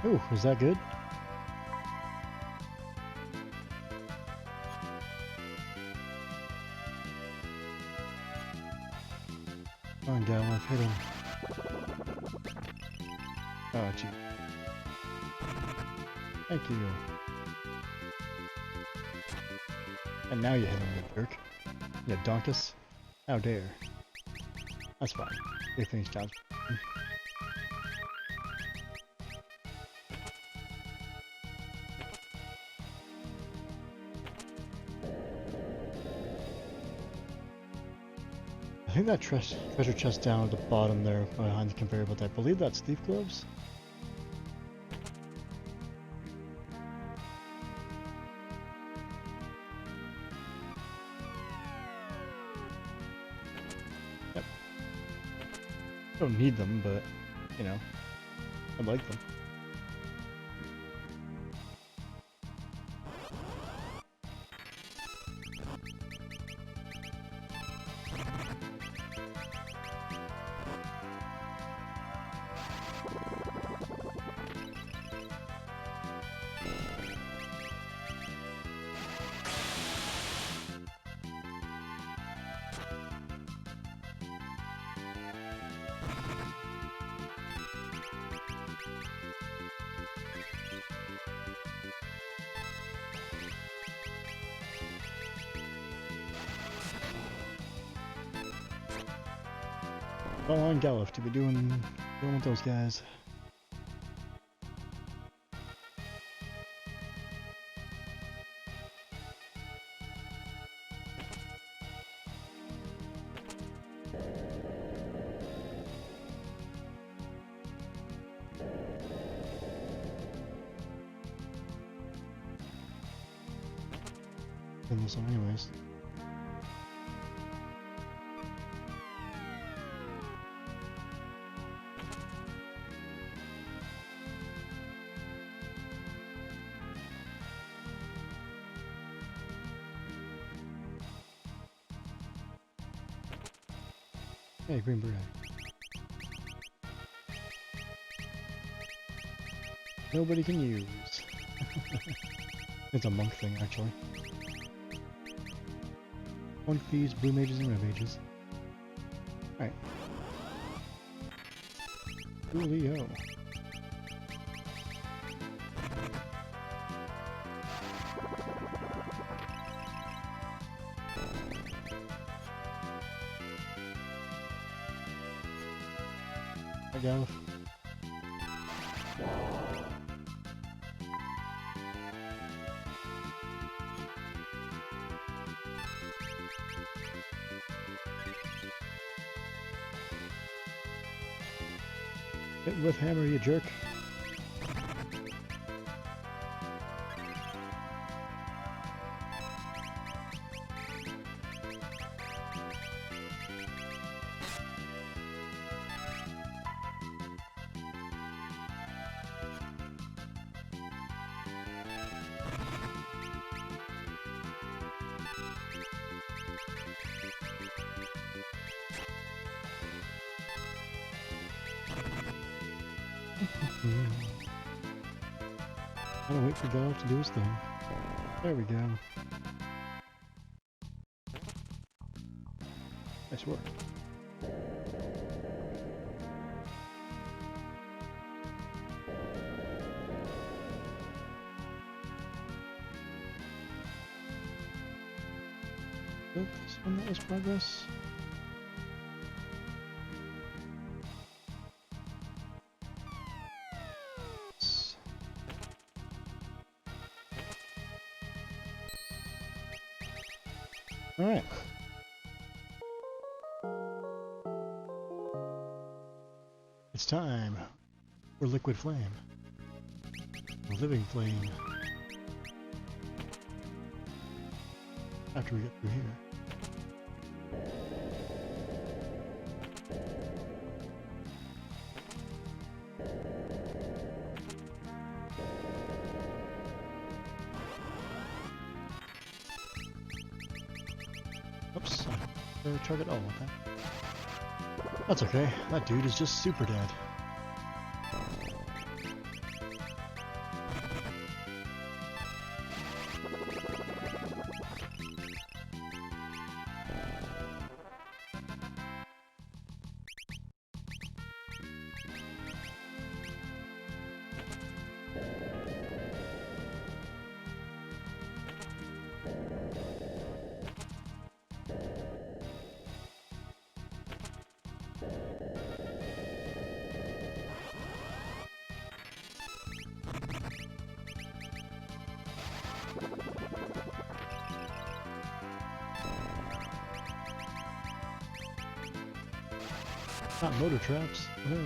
Ooh, is that good? Come on, Gallup, hit him. Oh, gee. Thank you. And now you hit him, you jerk. You donkus. How dare. That's fine. They finished jobs. I think that treasure chest down at the bottom there behind the conveyor belt, I believe that's thief gloves. don't need them, but, you know, I like them. Well, on Galuf to be doing with those guys. In this one, anyways. Hey, green beret. Nobody can use. It's a monk thing, actually. Monk thieves, blue mages, and red mages. Alright. Coolio. I go. Hit with hammer, you jerk. Gotta wait for Golf to do his thing. There we go. Nice work. Is this one that was progress? Alright. It's time for Liquid Flame. A living flame. After we get through here. Oops, target. Oh, okay. That's okay. That dude is just super dead. Not motor traps. No.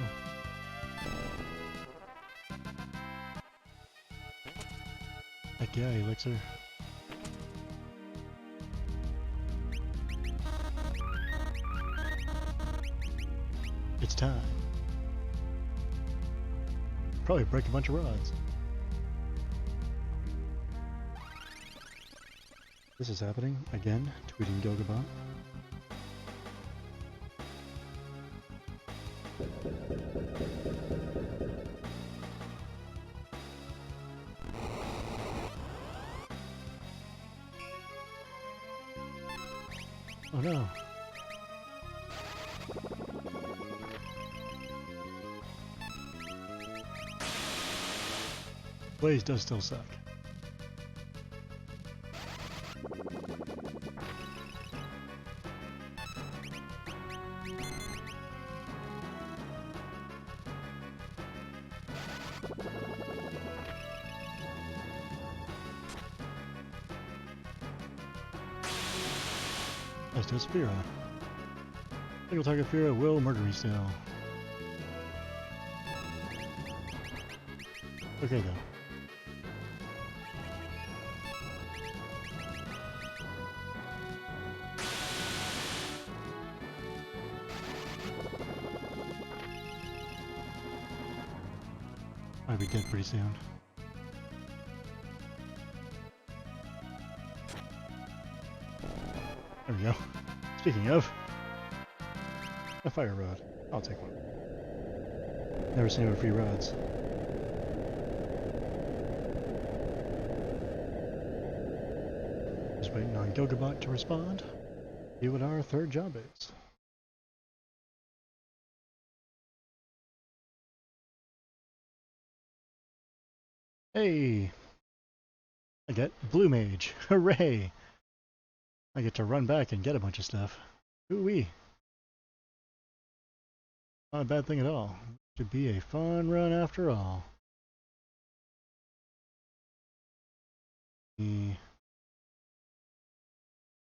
Heck yeah, Elixir. It's time. Probably break a bunch of rods. This is happening again, tweeting Gilgabot. Oh no. Blaze does still suck. Let's do Spira. Single target Fira will murder me still. Okay though. I'll be dead pretty soon. There we go. Speaking of, a fire rod. I'll take one. Never seen no free rods. Just waiting on Gilgabot to respond. See what our third job is. Hey! I get Blue Mage. Hooray! I get to run back and get a bunch of stuff. Ooh-wee. Not a bad thing at all. Should be a fun run after all. The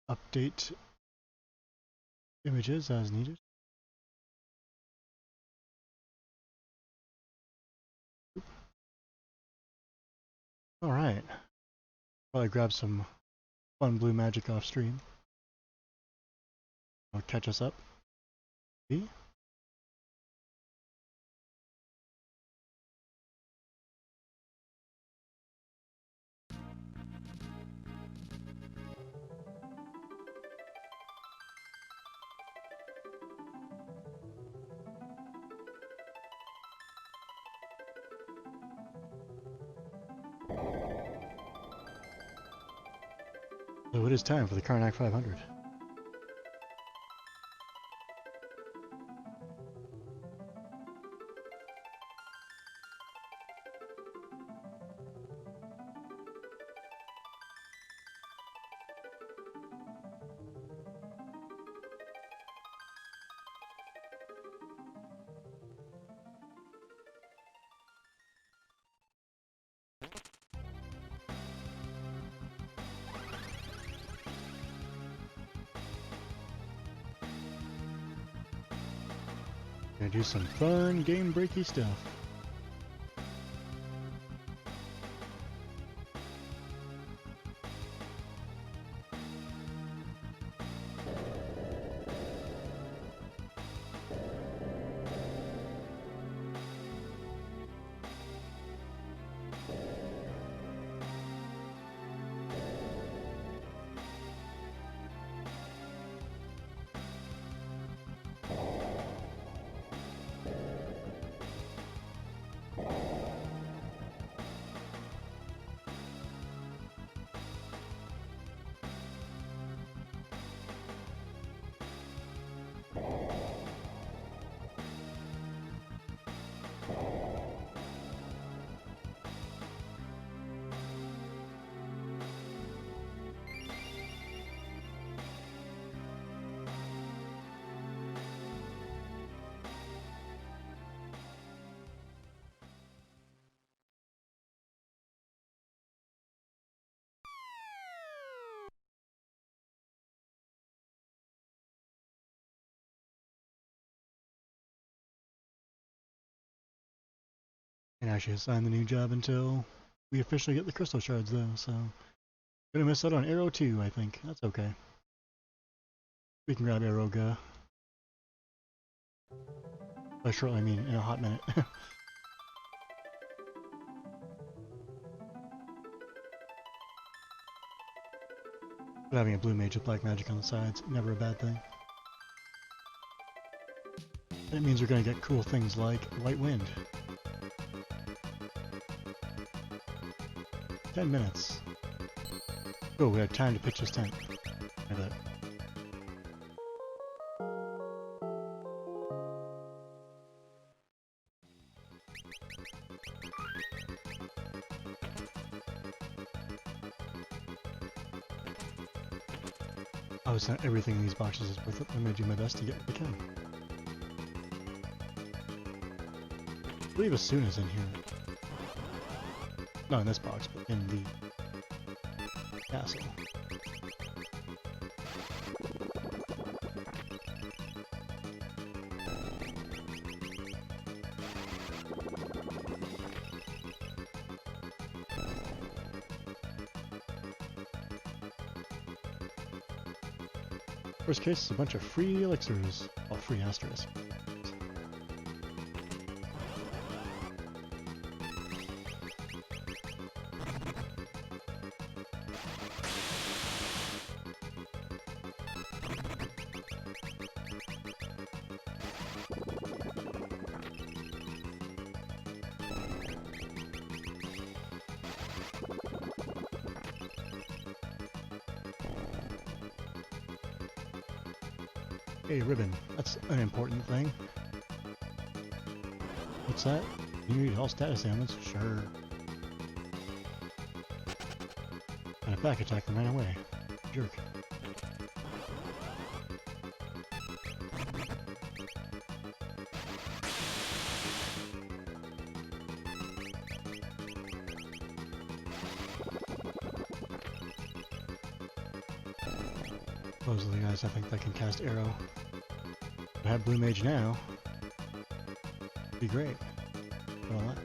update images as needed. Alright. Probably grab some fun blue magic off stream. I'll catch us up. See? So it is time for the Karnak 500. Gonna do some fun game breaky stuff. And actually assign the new job until we officially get the crystal shards though, so gonna miss out on Arrow 2, I think. That's okay. We can grab Arrow Ga. By shortly, I mean in a hot minute. But having a blue mage with black magic on the side's never a bad thing. That means we're going to get cool things like White Wind. 10 minutes. Oh, we have time to pitch this tent. I bet. Obviously not everything in these boxes is worth it. I'm going to do my best to get what I can. I believe Asuna is in here. Not in this box, but in the castle. Worst case is a bunch of free elixirs. Well, free asterisks. Hey, ribbon. That's an important thing. What's that? You need all status ailments? Sure. And a back attack and ran away. Jerk. Those are the guys I think that can cast arrow. I have blue mage now. Be great. But I'll let.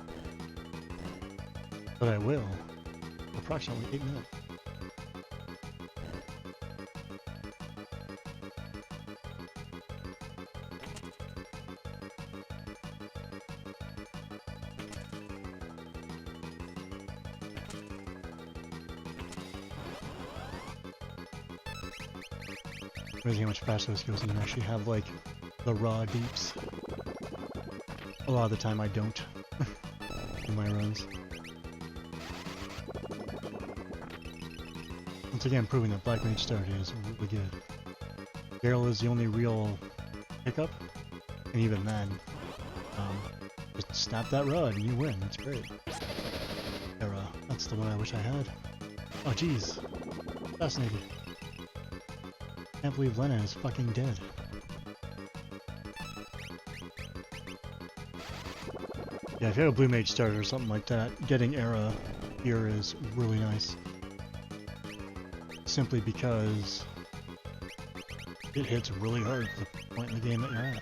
But I will. Approximately 8 minutes. Amazing how much faster this goes and then actually have like the raw deeps. A lot of the time I don't in my runs. Once again proving that Black Mage Start is really good. Barrel is the only real pickup, and even then, just snap that rod and you win, that's great. Era, that's the one I wish I had. Oh jeez, fascinated. Can't believe Lena is fucking dead. Yeah, if you have a blue mage starter or something like that, getting Era here is really nice. Simply because it hits really hard at the point in the game that you're at.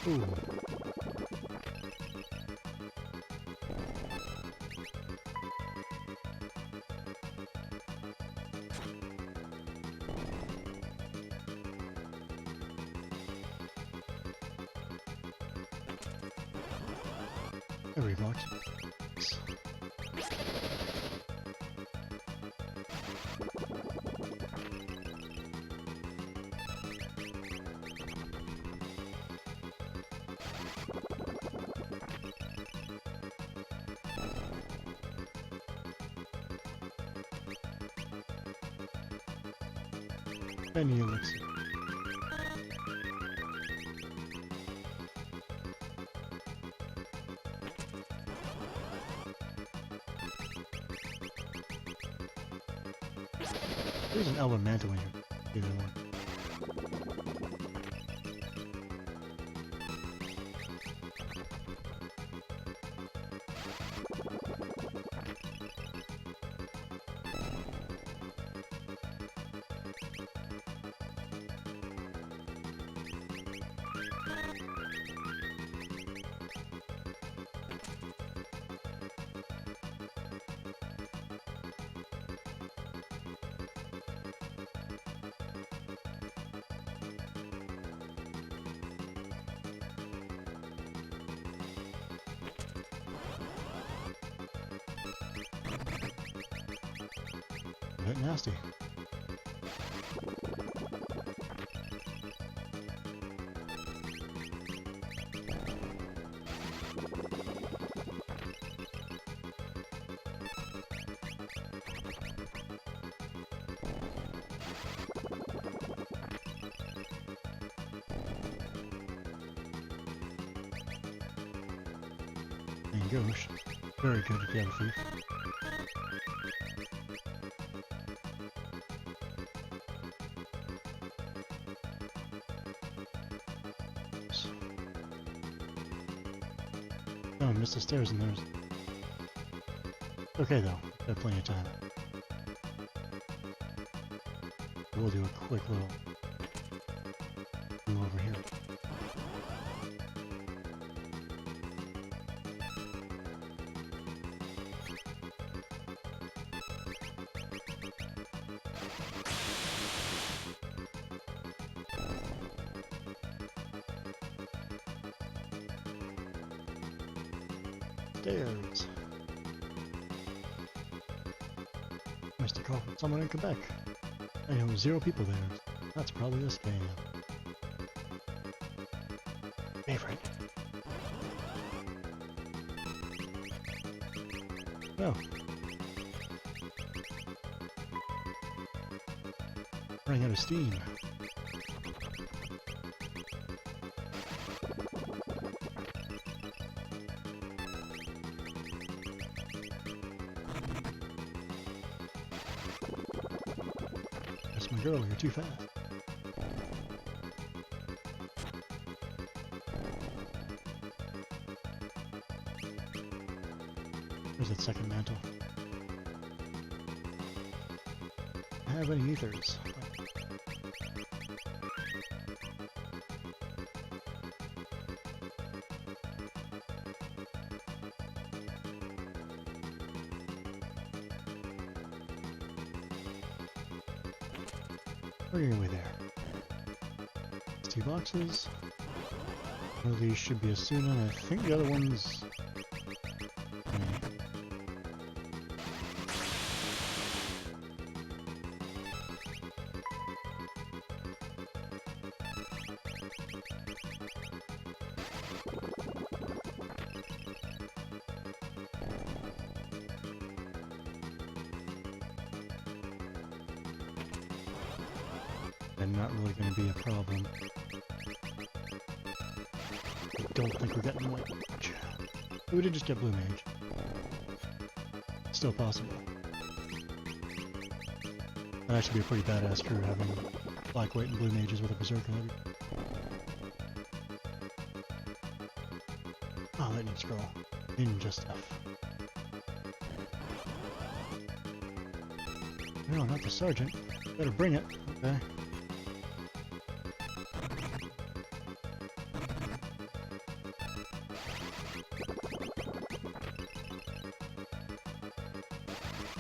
Ooh. Every box. Any elixir. There's an elemental in here. Either one. bit nasty. And gauche. Very good if you have a thief. Oh, I missed the stairs and there's... Okay though, we have plenty of time. We'll do a quick little move over here. Stairs. Mr. Call from someone in Quebec. I know 0 people there. That's probably a scam. Favorite. No. Running out of steam. That's my girl, you're too fast. There's that second mantle. I have any ethers? Working your way there. 2 boxes. One of these should be a Suna, and I think the other one's... and not really going to be a problem. I don't think we're getting white mage. We did just get blue mage. Still possible. That'd actually be a pretty badass crew having black, white, and blue mages with a berserker heavy. Oh, lightning scroll. Ninja stuff. No, not the sergeant. Better bring it. Okay.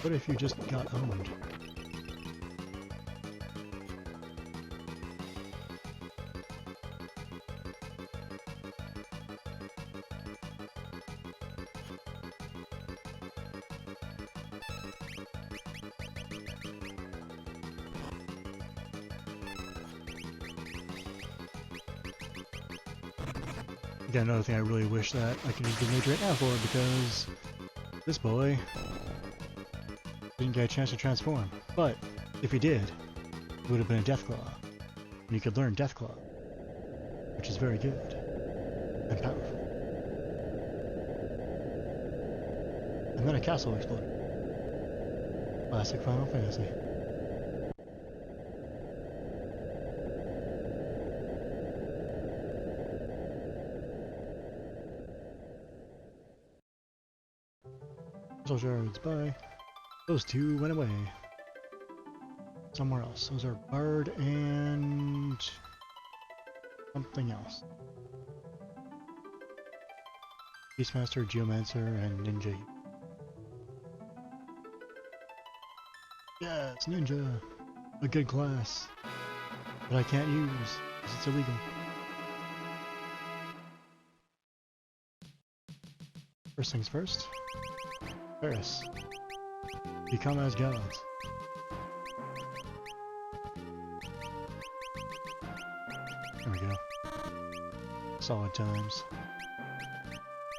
What if you just got owned? Again, another thing I really wish that I could use the mage right now for, because this boy didn't get a chance to transform. But if he did, it would have been a Deathclaw. And you could learn Deathclaw, which is very good and powerful. And then a castle exploded. Classic Final Fantasy. Crystal shards, bye. Those 2 went away. Somewhere else. Those are Bard and... something else. Beastmaster, Geomancer, and Ninja. Yes, Ninja! A good class. That I can't use, because it's illegal. First things first. Paris. Become as gods. There we go. Solid times.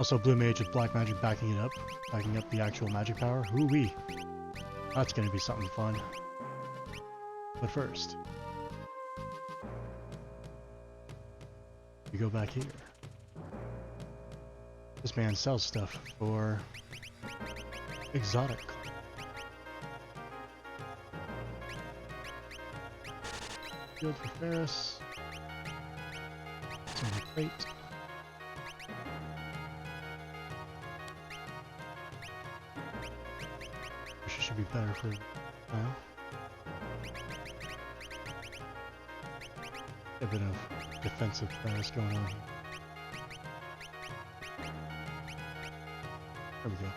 Also, blue mage with black magic backing up the actual magic power. Hoo-wee! That's gonna be something fun. But first, we go back here. This man sells stuff for exotic. Field for Ferris. Some crate. Which should be better for now. A bit of defensive prowess going on here. There we go.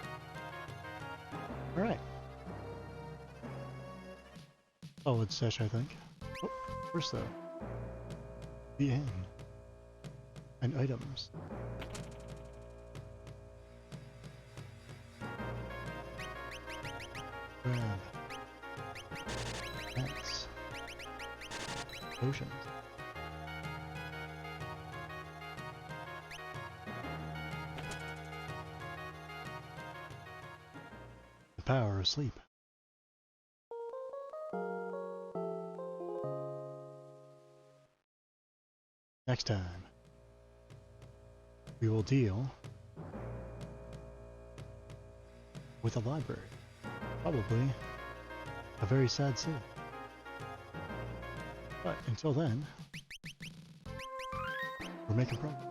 Alright. Solid sesh, I think. Oh, first though. The end. And items. Grab. Pets. Potions. The power of sleep. Next time, we will deal with a library. Probably a very sad scene. But until then, we're making progress.